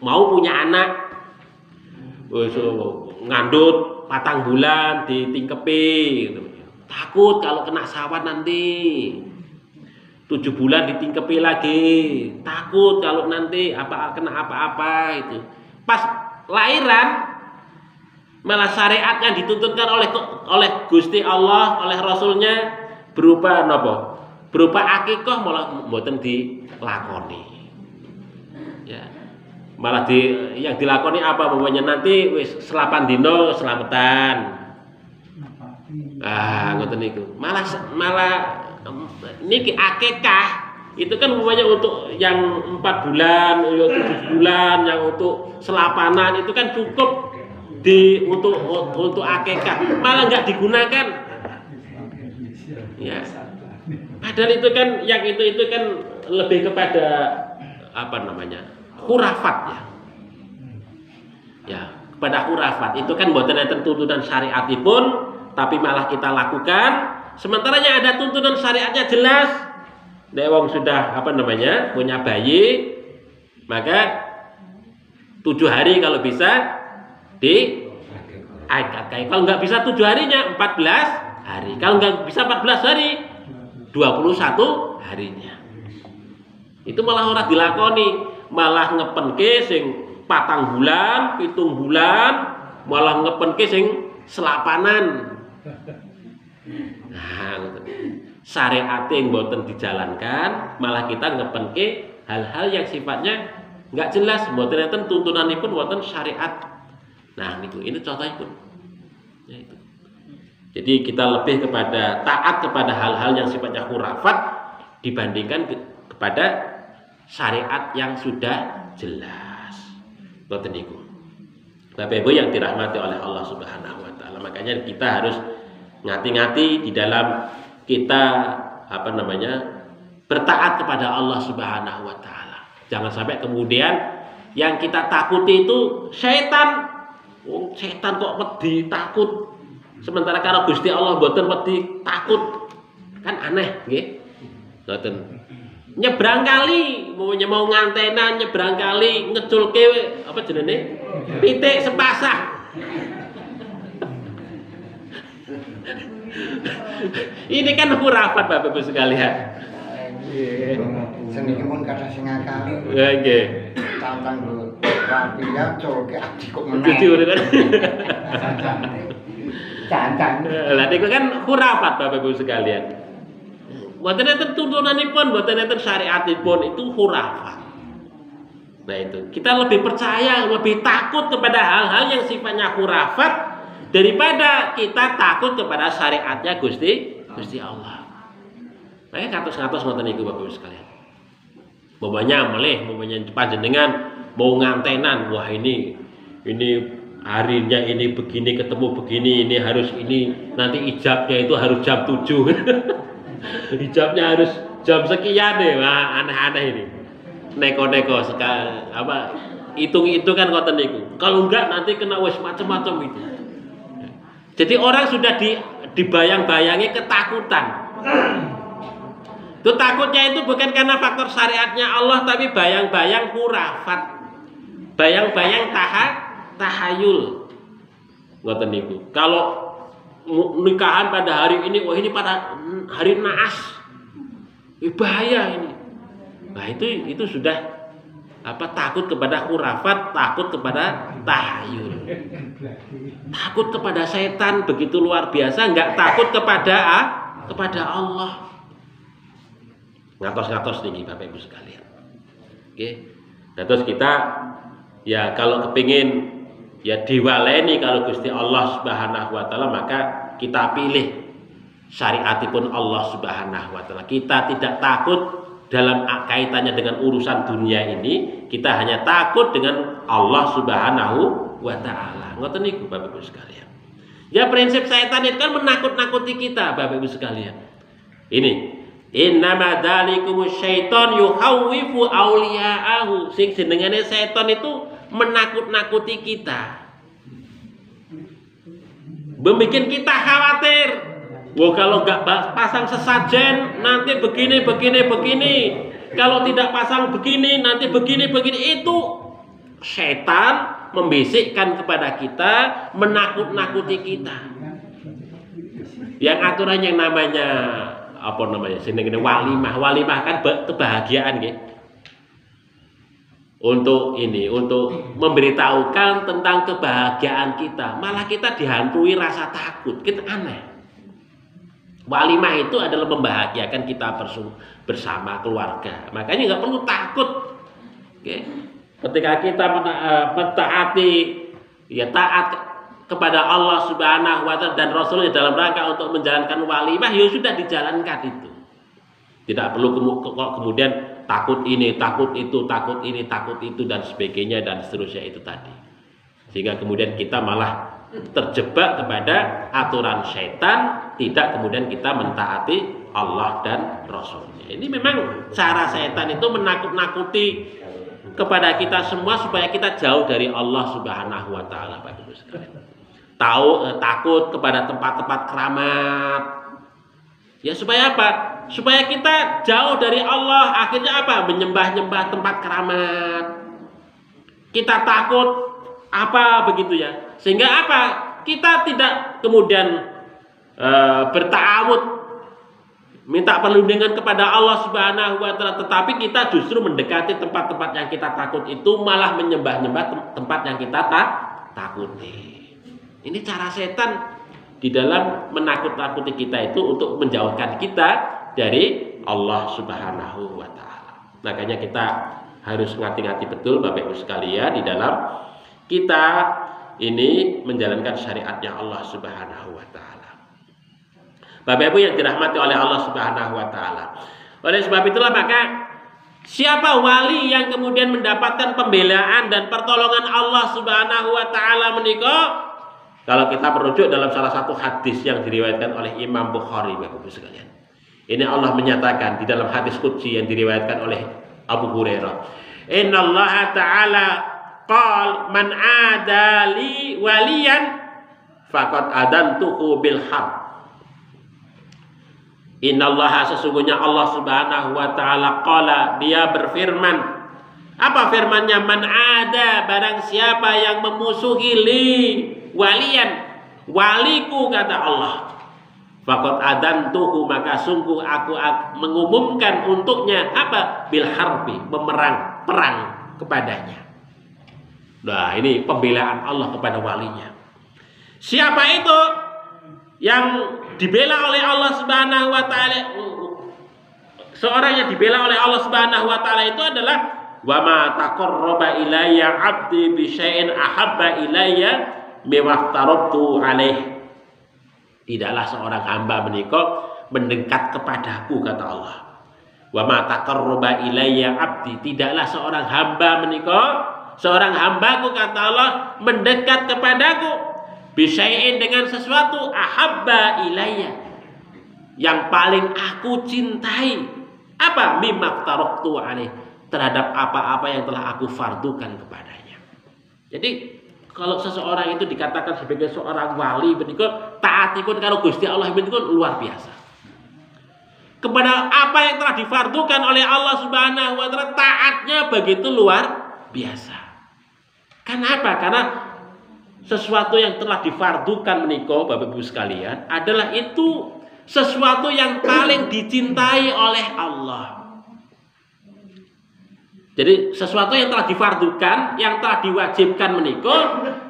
mau punya anak ngandut 4 bulan ditingkepi gitu. Takut kalau kena sawat nanti. 7 bulan ditingkepi lagi, takut kalau nanti kena apa-apa itu. Pas lahiran malah syariat yang dituntutkan oleh Gusti Allah, oleh Rasulnya berupa napa? Berupa akikah malah mboten dilakoni. Ya. Malah yang dilakoni apa? Pokoknya nanti wis 8 dino selamatan. Ngoten niku. Malah niki akikah itu kan umpamanya untuk yang 4 bulan, 7 bulan, yang untuk selapanan itu kan cukup untuk akikah, malah nggak digunakan. Ya. Padahal itu kan yang itu kan lebih kepada khurafat ya. Ya, kepada khurafat itu kan mboten enten tuntunan syariatipun, tapi malah kita lakukan. Sementara yang ada tuntunan syariatnya jelas. Nek wong sudah punya bayi, maka 7 hari kalau bisa di akikah. Kalau nggak bisa 7 harinya 14 hari. Kalau nggak bisa 14 hari 21 harinya. Itu malah ora dilakoni, malah ngepenke sing 4 bulan, 7 bulan, malah ngepenke sing selapanan. Nah, syariat yang mboten dijalankan, malah kita ngepenke hal-hal yang sifatnya nggak jelas, mboten enten tuntunanipun wonten syariat. Nah, ini contohnya pun. Ya, itu. Jadi kita lebih kepada taat kepada hal-hal yang sifatnya khurafat dibandingkan kepada syariat yang sudah jelas. Ngoten niku. Bapak Ibu yang dirahmati oleh Allah Subhanahu wa taala, makanya kita harus ngati-ngati di dalam kita bertaat kepada Allah Subhanahu wa taala. Jangan sampai kemudian yang kita takuti itu setan. Setan kok wedi takut. Sementara kalau Gusti Allah mboten wedi takut. Kan aneh nggih. Ngoten. Nyebrang kali, mau ngantenan nyebrang kali ngeculke pitik sepasang. Ini kan khurafat Bapak Ibu sekalian. Sing iki mun kathah sing ngakali. Nggih. Tantang lho. Rapi ya colke adik kok meneh. Cucu kan. Cancang. Lah niku kan khurafat Bapak Ibu sekalian. Mboten enten tuntunanipun, mboten enten syariatipun, itu khurafat. Nah itu, kita lebih percaya, lebih takut kepada hal-hal yang sifatnya khurafat daripada kita takut kepada syariatnya Gusti Allah. Nah, ngatos-ngatos ngoten niku Bapak Ibu sekalian. Momanya panjenengan mau ngantenan, wah ini harinya ini begini, ketemu begini, ini harus ini, nanti ijabnya itu harus jam 7. Ijabnya harus jam sekian deh. Wah, aneh-aneh ini. Neko-neko hitung-hitung kan ngoten niku. Kalau enggak nanti kena wis macam-macam itu. Jadi orang sudah dibayang-bayangi ketakutan. Itu takutnya itu bukan karena faktor syariatnya Allah, tapi bayang-bayang khurafat. Bayang-bayang tahayul. Ngoten niku. Kalau nikahan pada hari ini, wah ini pada hari naas. Bahaya ini. Nah, itu sudah takut kepada khurafat, takut kepada tahayul. Takut kepada setan begitu luar biasa, enggak takut kepada Allah. Ngatos-ngatos nih Bapak Ibu sekalian. Oke. Nah, terus kita ya kalau kepingin ya diwaleni kalau Gusti Allah Subhanahu wa taala, maka kita pilih syariatipun Allah Subhanahu wa taala. Kita tidak takut dalam kaitannya dengan urusan dunia ini, kita hanya takut dengan Allah Subhanahu wa taala. Ngoten niku Bapak Ibu sekalian. Ya prinsip setan itu kan menakut-nakuti kita Bapak Ibu sekalian. Ini innama dzalikumus syaiton yukhawwifu awliya'ahu. Sing jenengane setan itu menakut-nakuti kita. Membikin kita khawatir. Wah, kalau nggak pasang sesajen nanti begini. Kalau tidak pasang begini nanti begini. Itu setan membisikkan kepada kita, menakut-nakuti kita. Yang aturan yang namanya apa namanya? Sini walimah. Walimah kan kebahagiaan, gitu. Untuk memberitahukan tentang kebahagiaan kita, malah kita dihantui rasa takut, kita aneh. Walimah itu adalah membahagiakan kita bersama keluarga, makanya nggak perlu takut. Oke. Ketika kita mentaati, ya taat kepada Allah Subhanahu wa taala dan Rasulnya dalam rangka untuk menjalankan walimah, ya sudah dijalankan itu. Tidak perlu kemudian takut ini, takut itu, takut ini, takut itu, dan sebagainya dan seterusnya itu tadi. Sehingga kemudian kita malah terjebak kepada aturan setan, tidak kemudian kita mentaati Allah dan Rasulnya. Ini memang cara setan itu menakut-nakuti kepada kita semua supaya kita jauh dari Allah Subhanahu wa taala, Bapak Ibu sekalian. Takut kepada tempat-tempat keramat. Ya supaya apa? Supaya kita jauh dari Allah. Akhirnya apa? Menyembah-nyembah tempat keramat. Kita takut apa begitu ya. Sehingga apa? Kita tidak kemudian bertawud minta perlindungan kepada Allah Subhanahu wa taala, tetapi kita justru mendekati tempat-tempat yang kita takut itu, malah menyembah-nyembah tempat yang kita takuti. Ini cara setan di dalam menakut-nakuti kita itu untuk menjauhkan kita dari Allah Subhanahu wa taala. Makanya kita harus ngati-ngati betul Bapak Ibu sekalian di dalam kita ini menjalankan syariatnya Allah Subhanahu wa taala. Bapak Ibu yang dirahmati oleh Allah Subhanahu wa taala. Oleh sebab itulah maka siapa wali yang kemudian mendapatkan pembelaan dan pertolongan Allah Subhanahu wa taala menika, kalau kita merujuk dalam salah satu hadis yang diriwayatkan oleh Imam Bukhari, Bapak Ibu sekalian. Ini Allah menyatakan di dalam hadis qudsi yang diriwayatkan oleh Abu Hurairah. Innallaha ta'ala qala man adali waliyan faqad adantuhu bil harb. Innallaha, sesungguhnya Allah Subhanahu wa taala qala, dia berfirman. Apa firmannya? Man ada, barang siapa yang memusuhi li walian, waliku, kata Allah, faqad adantuhu, maka sungguh aku mengumumkan untuknya apa? Bil harbi, perang kepadanya. Nah, ini pembelaan Allah kepada walinya. Siapa itu yang dibela oleh Allah Subhanahu wa taala? Seorang yang dibela oleh Allah Subhanahu wa taala itu adalah wa ma taqarraba ilayya 'abdi bi syai'in ahabba ilayya mimma aftaratu alaih. Tidaklah seorang hamba menika mendekat kepadaku, kata Allah. Wa ma taqarraba ilayya 'abdi, tidaklah seorang hamba menika, seorang hambaku, kata Allah, mendekat kepadaku bisyai'in, dengan sesuatu, ahabba ilayya, yang paling aku cintai, apa? Mimma aftaratu alaih, terhadap apa-apa yang telah aku fardukan kepadanya. Jadi kalau seseorang itu dikatakan sebagai seorang wali menika taatipun kalau Gusti Allah menika luar biasa. Kepada apa yang telah difardukan oleh Allah Subhanahu wa taala, taatnya begitu luar biasa. Kenapa? Karena sesuatu yang telah difardukan menika, Bapak Ibu sekalian, adalah itu sesuatu yang paling dicintai oleh Allah. Jadi sesuatu yang telah difardukan, yang telah diwajibkan menika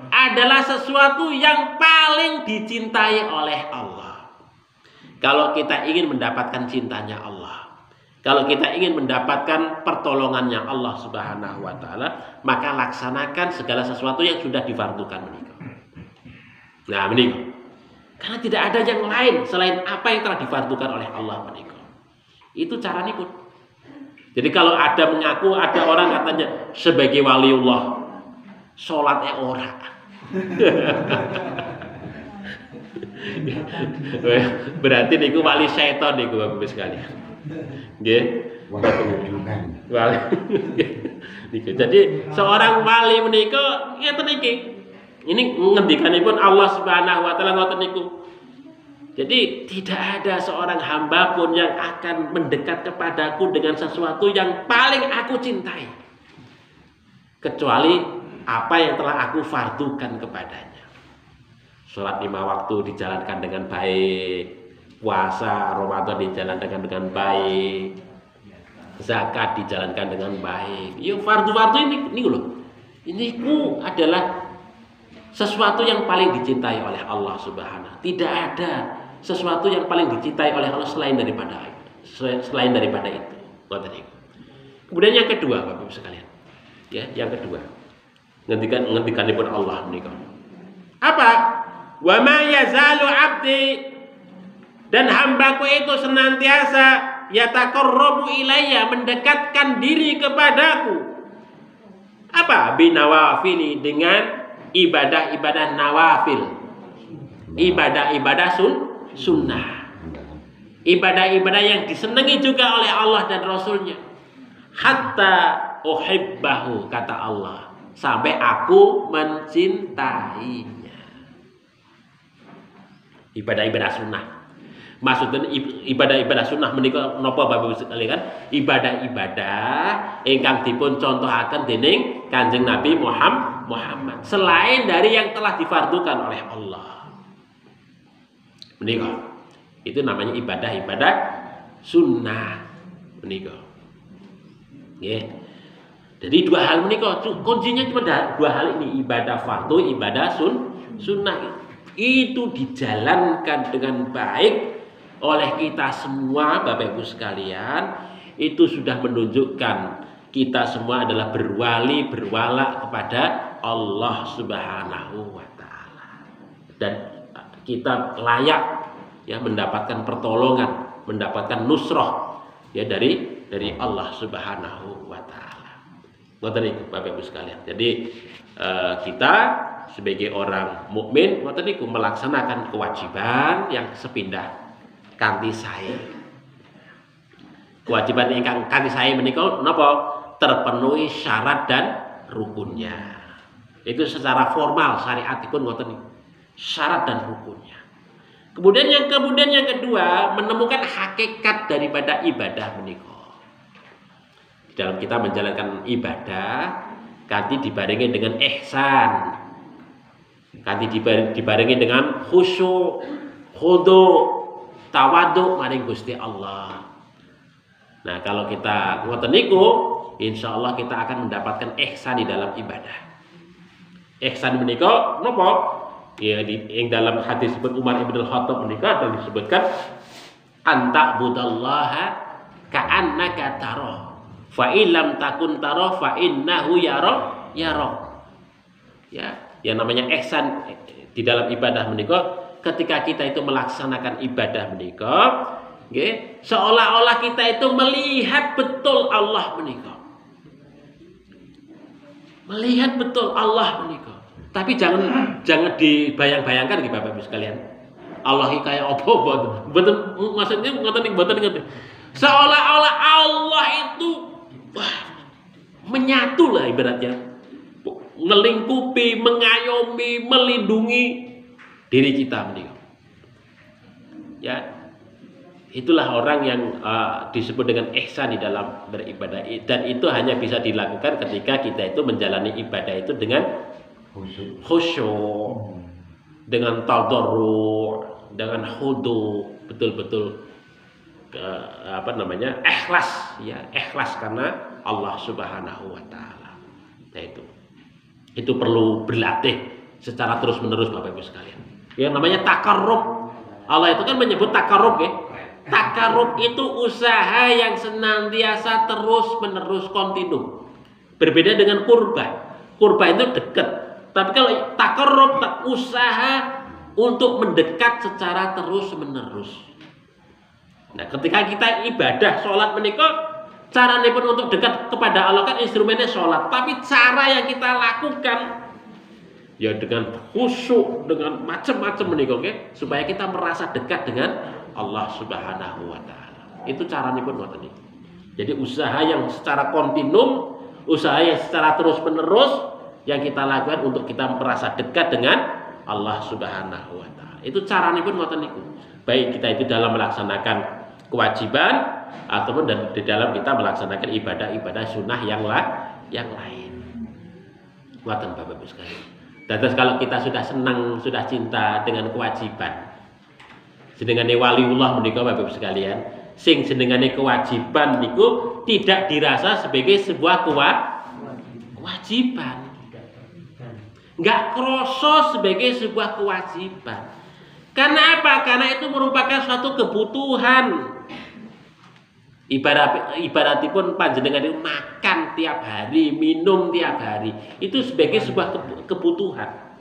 adalah sesuatu yang paling dicintai oleh Allah. Kalau kita ingin mendapatkan cintanya Allah, Kalau kita ingin mendapatkan pertolongannya Allah Subhanahu wa taala, maka laksanakan segala sesuatu yang sudah difardukan menika. Nah, menika. Karena tidak ada yang lain selain apa yang telah difardukan oleh Allah menika. Itu caranya pun. Jadi kalau ada mengaku, ada orang katanya sebagai waliullah, sholatnya ora. Berarti niku wali syaitan niku Bapak sekalian. Nggih. Wali. Jadi seorang wali menika ngeten iki. Ini ngendikanipun Allah Subhanahu wa taala ngoten niku. Jadi tidak ada seorang hamba pun yang akan mendekat kepadaku dengan sesuatu yang paling aku cintai, kecuali apa yang telah aku fardukan kepadanya. Sholat 5 waktu dijalankan dengan baik, puasa Ramadan dijalankan dengan baik, zakat dijalankan dengan baik. Ya fardu-fardu ini loh. Ini adalah sesuatu yang paling dicintai oleh Allah Subhanahu. Tidak ada sesuatu yang paling dicintai oleh Allah selain daripada itu. Kemudian yang kedua, Bapak Ibu sekalian. Ya, yang kedua. Ngendikanipun Allah menika. Apa? Wa ma yazalu 'abdi, dan hambaku itu senantiasa yataqarrabu ilayya, mendekatkan diri kepadaku. Apa? Binawafili, dengan ibadah-ibadah nawafil. Ibadah-ibadah sunnah. Ibadah-ibadah yang disenangi juga oleh Allah dan Rasulnya. Hatta uhibbahu, kata Allah, sampai aku mencintainya. Ibadah-ibadah sunnah. Maksudnya ibadah-ibadah sunnah menika napa Bapak Ibu sekalian? Ibadah-ibadah ingkang dipun contohaken dening Kanjeng Nabi Muhammad, selain dari yang telah difardukan oleh Allah. Menika itu namanya ibadah-ibadah sunnah menika. Nggih. Jadi dua hal menika kuncinya cuma dua hal ini, ibadah fardu, ibadah sunnah. Itu dijalankan dengan baik oleh kita semua Bapak Ibu sekalian, itu sudah menunjukkan kita semua adalah berwala kepada Allah Subhanahu wa taala. Dan kita layak ya mendapatkan pertolongan, mendapatkan nusrah ya dari Allah Subhanahu wa taala. Ngoten niku Bapak Ibu sekalian. Jadi kita sebagai orang mukmin ngoten niku melaksanakan kewajiban yang sepindah kanthi sae. Kewajiban ingkang kanthi sae menika napa? Terpenuhi syarat dan rukunnya. Itu secara formal syariatipun ngoten niku. Syarat dan rukunnya. Kemudian yang kedua, menemukan hakikat daripada ibadah menika. Dalam kita menjalankan ibadah, kanthi dibarengi dengan ihsan, kanthi dibarengi dengan khusyuk, khudu, tawadhu maring Gusti Allah. Nah, kalau kita ngoten niku, insyaallah kita akan mendapatkan ihsan di dalam ibadah. Ihsan menika napa? Ya, yang dalam hadis disebut Umar ibn al-Khattab menika dan disebutkan anta budallaha ka'annaka tara fa illam takun tara fa innahu yara. Ya, yang namanya ihsan di dalam ibadah menika, ketika kita itu melaksanakan ibadah menika, nggih, seolah-olah kita itu melihat betul Allah menika. Melihat betul Allah menika. Tapi jangan dibayang-bayangkan nggih Bapak Ibu sekalian. Allah iki kaya apa mboten, maksudnya ngoten ngerti. Seolah-olah Allah itu menyatu lah ibaratnya. Melingkupi, mengayomi, melindungi diri kita menika. Ya. Itulah orang yang disebut dengan ihsan di dalam beribadah, dan itu hanya bisa dilakukan ketika kita itu menjalani ibadah itu dengan khusyuk, dengan tadarru, dengan khudu, betul-betul ikhlas, ya, ikhlas karena Allah Subhanahu wa taala. Nah, itu perlu berlatih secara terus-menerus Bapak Ibu sekalian. Yang namanya takarrub. Allah itu kan menyebut takarrub ya. Takarrub itu usaha yang senantiasa terus-menerus kontinu. Berbeda dengan kurba. Kurba itu dekat. Tapi kalau takarrub, usaha untuk mendekat secara terus-menerus. Nah, ketika kita ibadah, sholat menikah, cara pun untuk dekat kepada Allah kan instrumennya sholat. Tapi cara yang kita lakukan ya dengan khusyuk, dengan macam-macam menikah, okay? Supaya kita merasa dekat dengan Allah Subhanahu wa Ta'ala. Itu caranya pun ngoten iki. Jadi usaha yang secara kontinum, usaha yang secara terus-menerus yang kita lakukan untuk kita merasa dekat dengan Allah Subhanahu wa Ta'ala. Itu caranya pun ngoten niku. Baik kita itu dalam melaksanakan kewajiban ataupun di dalam kita melaksanakan ibadah-ibadah sunnah yang lain. Ngoten Bapak Ibu sekalian. Terus kalau kita sudah senang, sudah cinta dengan kewajiban, jenengane waliullah menika Bapak Ibu sekalian, sing jenengane kewajiban niku tidak dirasa sebagai sebuah kewajiban. Enggak kroso sebagai sebuah kewajiban. Karena apa? Karena itu merupakan suatu kebutuhan. Ibaratipun panjenengan itu makan tiap hari, minum tiap hari, itu sebagai sebuah kebutuhan.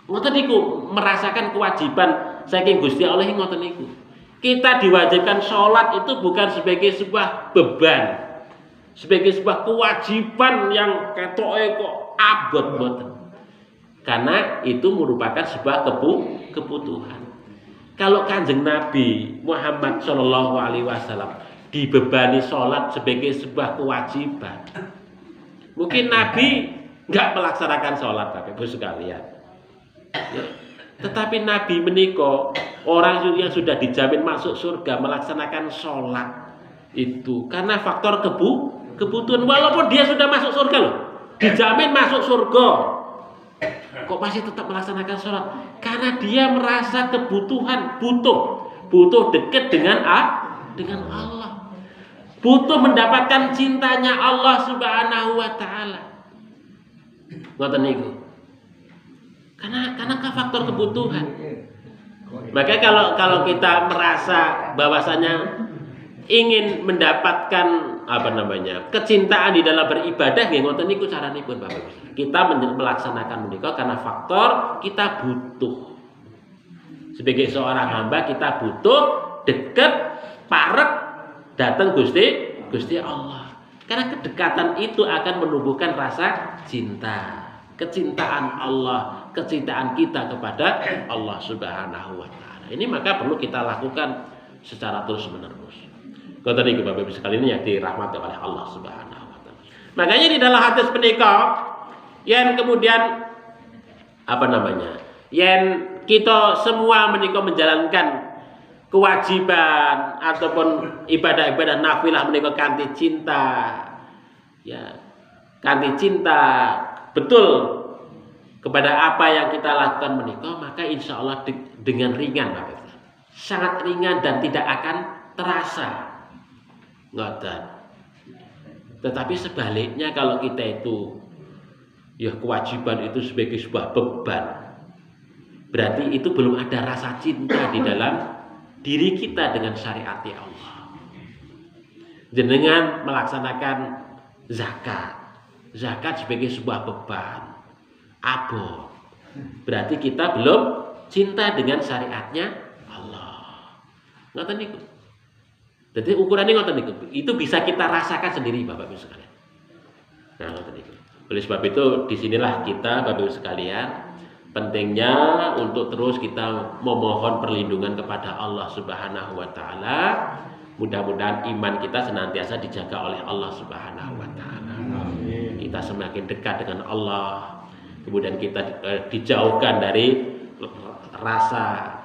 Ngoten niku merasakan kewajiban saking Gusti Allah ngoten niku. Kita diwajibkan sholat itu bukan sebagai sebuah beban, sebagai sebuah kewajiban yang ketoke kok abot mboten. Karena itu merupakan sebuah kebutuhan. Kalau Kanjeng Nabi Muhammad Shallallahu Alaihi Wasallam dibebani sholat sebagai sebuah kewajiban, mungkin Nabi nggak melaksanakan sholat, Bapak Ibu sekalian. Ya. Tetapi Nabi menika orang yang sudah dijamin masuk surga melaksanakan sholat itu karena faktor kebutuhan. Walaupun dia sudah masuk surga loh, dijamin masuk surga, kok masih tetap melaksanakan sholat? Karena dia merasa kebutuhan, butuh dekat dengan Allah, butuh mendapatkan cintanya Allah Subhanahu wa Ta'ala. Ngoten niku. Karena faktor kebutuhan. Makanya kalau kita merasa bahwasanya ingin mendapatkan kecintaan di dalam beribadah, nggih ngoten niku caranipun Bapak Ibu. Kita melaksanakan menika karena faktor kita butuh. Sebagai seorang hamba kita butuh dekat, parek datang Gusti Allah. Karena kedekatan itu akan menumbuhkan rasa cinta, kecintaan Allah, kecintaan kita kepada Allah Subhanahu wa Ta'ala. Ini maka perlu kita lakukan secara terus-menerus. Ngoten niku Bapak Ibu sekalian yang dirahmati oleh Allah Subhanahu wa Ta'ala. Makanya di dalam hadis menika yang kemudian yang kita semua menika menjalankan kewajiban ataupun ibadah-ibadah nafilah menika kanthi cinta, ya, kanthi cinta betul kepada apa yang kita lakukan menika, maka insya Allah dengan ringan Bapak Ibu, sangat ringan dan tidak akan terasa. Ngoten. Tetapi sebaliknya kalau kita itu ya kewajiban itu sebagai sebuah beban, berarti itu belum ada rasa cinta di dalam diri kita dengan syariat Allah. Jenengan melaksanakan zakat sebagai sebuah beban, abot, berarti kita belum cinta dengan syariatnya Allah. Ngoten niku. Jadi ukurannya ngoten niku. Itu bisa kita rasakan sendiri Bapak Ibu sekalian. Nah, ngoten niku. Oleh sebab itu disinilah kita Bapak Ibu sekalian pentingnya untuk terus kita memohon perlindungan kepada Allah Subhanahu wa Ta'ala. Mudah-mudahan iman kita senantiasa dijaga oleh Allah Subhanahu wa Ta'ala. Kita semakin dekat dengan Allah. Kemudian kita dijauhkan dari rasa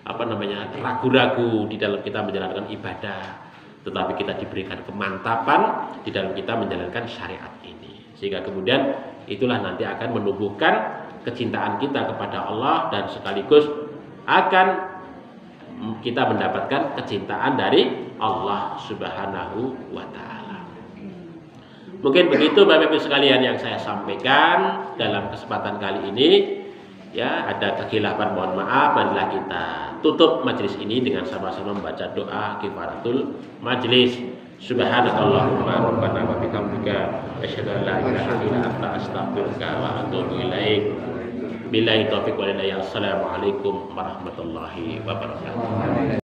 ragu-ragu di dalam kita menjalankan ibadah, tetapi kita diberikan kemantapan di dalam kita menjalankan syariat ini, sehingga kemudian itulah nanti akan menumbuhkan kecintaan kita kepada Allah dan sekaligus akan kita mendapatkan kecintaan dari Allah Subhanahu wa Ta'ala. Mungkin begitu Bapak Ibu sekalian yang saya sampaikan dalam kesempatan kali ini. Ya, ada kekhilafan mohon maaf, marilah kita tutup majelis ini dengan sama-sama membaca doa kifaratul majelis. Subhanakallahumma rabbana wa bihamdika asyhadu an la ilaha illa anta astaghfiruka wa atubu ilaik. Billahi taufiq wal hidayah. Assalamualaikum warahmatullahi wabarakatuh.